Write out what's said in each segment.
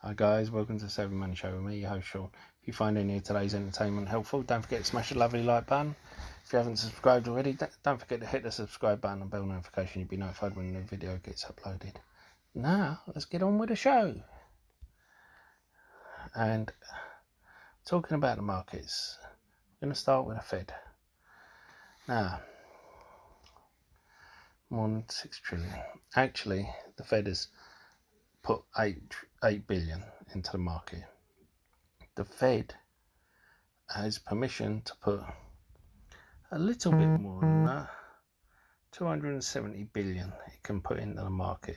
Hi guys, welcome to the Saving Money Show with me, your host Sean. If you find any of today's entertainment helpful, don't forget to smash the lovely like button. If you haven't subscribed already, don't forget to hit the subscribe button and bell notification. You'll be notified when the video gets uploaded. Now, let's get on with the show. And talking about the markets, I'm going to start with the Fed. Now, more than 6 trillion. Actually, the Fed has put 8 billion into the market. The Fed has permission to put a little bit more than that, 270 billion it can put into the market.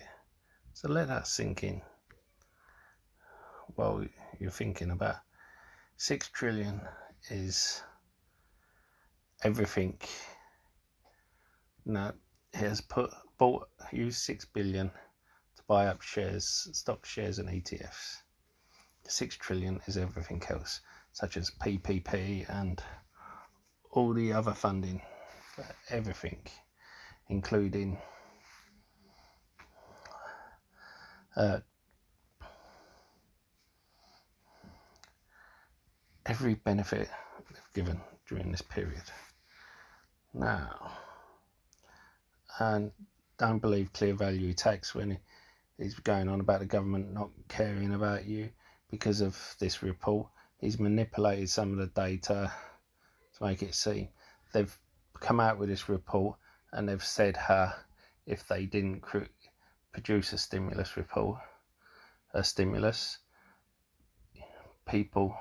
So let that sink in while you're thinking about 6 trillion is everything. Now it has used 6 billion to buy up shares, stock shares and ETFs. 6 trillion is everything else, such as PPP and all the other funding for everything, including every benefit they've given during this period. Now, and don't believe clear value tax when he's going on about the government not caring about you because of this report. He's manipulated some of the data to make it seem. They've come out with this report and they've said how if they didn't produce a stimulus, people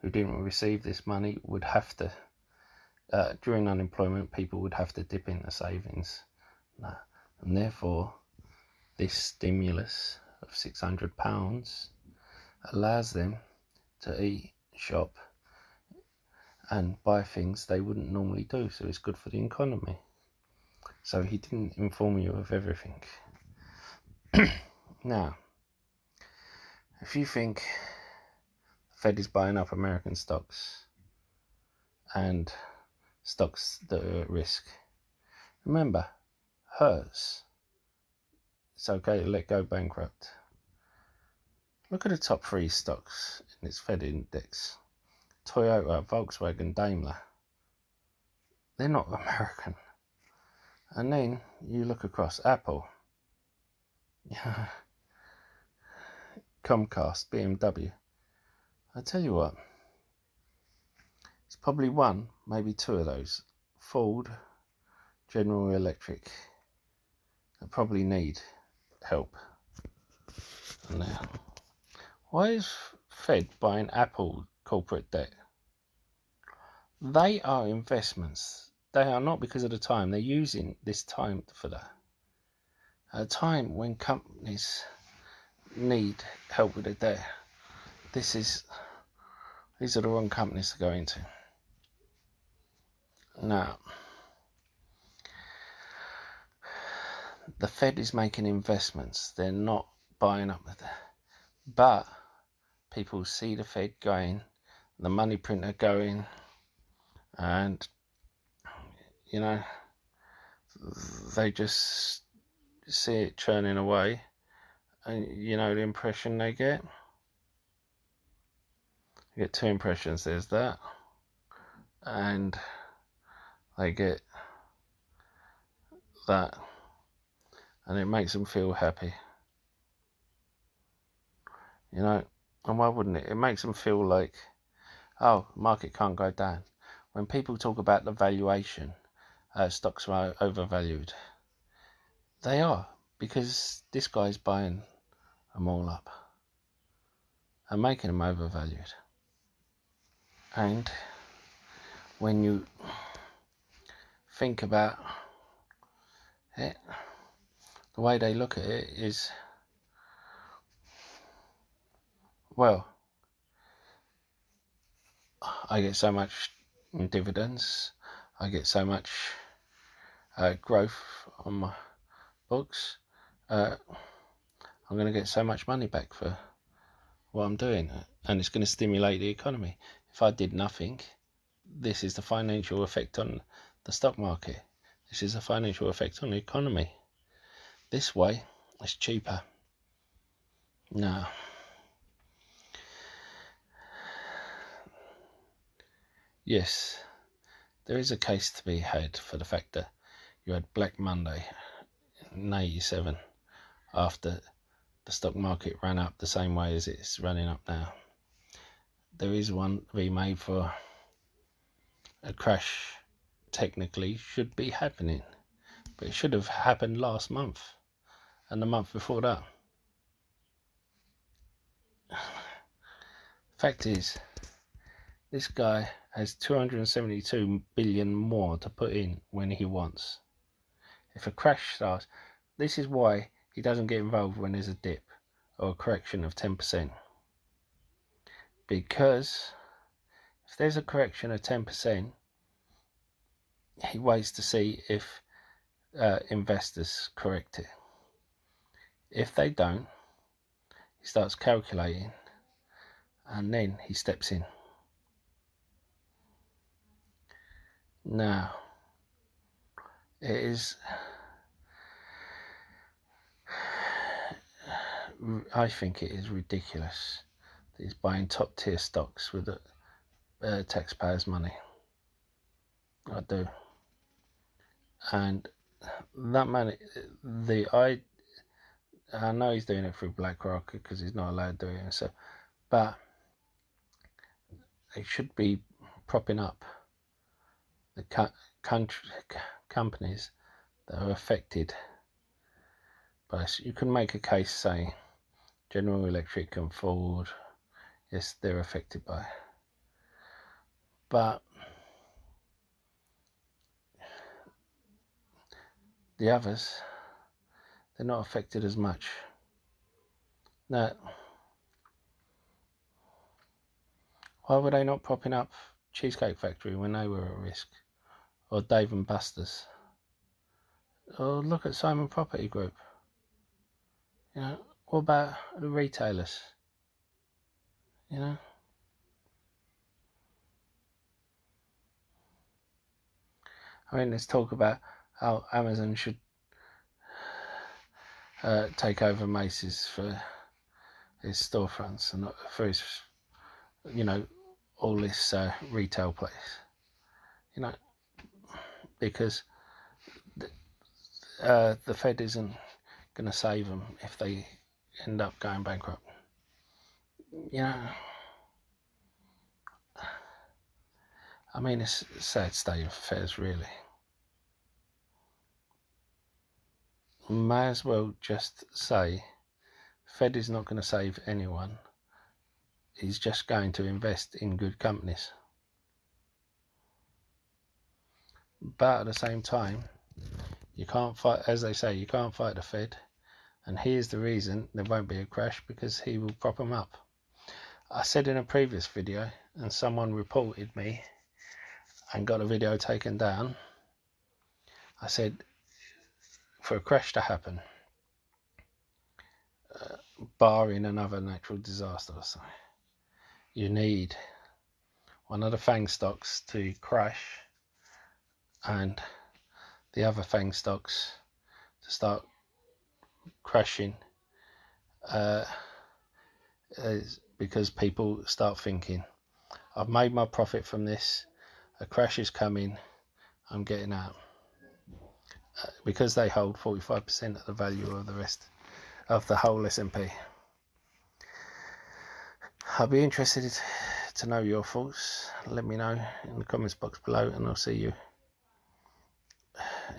who didn't receive this money would have to, during unemployment, people would have to dip into savings. And therefore, this stimulus of £600 allows them to eat, shop, and buy things they wouldn't normally do. So it's good for the economy. So he didn't inform you of everything. Now, if you think the Fed is buying up American stocks and stocks that are at risk, remember, hers, it's okay to let go bankrupt. Look at the top 3 stocks in its Fed index. Toyota, Volkswagen, Daimler. They're not American. And then you look across Apple, Comcast, BMW. I tell you what, it's probably one, maybe 2 of those, Ford, General Electric, that probably need help. Now, why is Fed buying Apple corporate debt? They are investments. They are not because of the time. They're using this time for that. At a time when companies need help with their debt, these are the wrong companies to go into. Now, the Fed is making investments. They're not buying up the debt. But people see the Fed going, the money printer going, and, they just see it churning away. And, the impression they get? You get 2 impressions. There's that, and they get that, and it makes them feel happy. And why wouldn't it? It makes them feel like, oh, market can't go down. When people talk about the valuation, stocks are overvalued. They are, because this guy's buying them all up and making them overvalued. And when you think about it, the way they look at it is, well, I get so much in dividends, I get so much growth on my books, I'm going to get so much money back for what I'm doing, and it's going to stimulate the economy. If I did nothing, this is the financial effect on the stock market. This is the financial effect on the economy. This way, it's cheaper. Now, yes, there is a case to be had for the fact that you had Black Monday in 87 after the stock market ran up the same way as it's running up now. There is one to be made for a crash. Technically should be happening, but it should have happened last month and the month before that. Fact is, this guy has 272 billion more to put in when he wants. If a crash starts, this is why he doesn't get involved when there's a dip or a correction of 10%. Because if there's a correction of 10%, he waits to see if investors correct it. If they don't, he starts calculating and then he steps in. Now, I think it is ridiculous that he's buying top tier stocks with taxpayers' money. I do. And that money, I know he's doing it through BlackRock because he's not allowed to do it. So, but it should be propping up the companies that are affected by this. You can make a case saying General Electric and Ford, yes, they're affected by it. But the others, they're not affected as much. Now, why were they not propping up Cheesecake Factory when they were at risk? Or Dave and Buster's? Or look at Simon Property Group. You know, what about the retailers? You know? I mean, let's talk about how Amazon should take over Macy's for his storefronts and for his, you know, all this retail place. You know, because the Fed isn't going to save them if they end up going bankrupt. You know, I mean, it's a sad state of affairs, really. May as well just say Fed is not going to save anyone. He's just going to invest in good companies. But at the same time, you can't fight, as they say, you can't fight the Fed. And here's the reason there won't be a crash, because he will prop them up. I said in a previous video, and someone reported me and got a video taken down, I said for a crash to happen, barring another natural disaster or something, you need one of the FANG stocks to crash and the other FANG stocks to start crashing, because people start thinking, I've made my profit from this, a crash is coming, I'm getting out. Because they hold 45% of the value of the rest of the whole S&P. I'll be interested to know your thoughts. Let me know in the comments box below, and I'll see you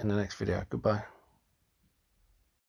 in the next video. Goodbye.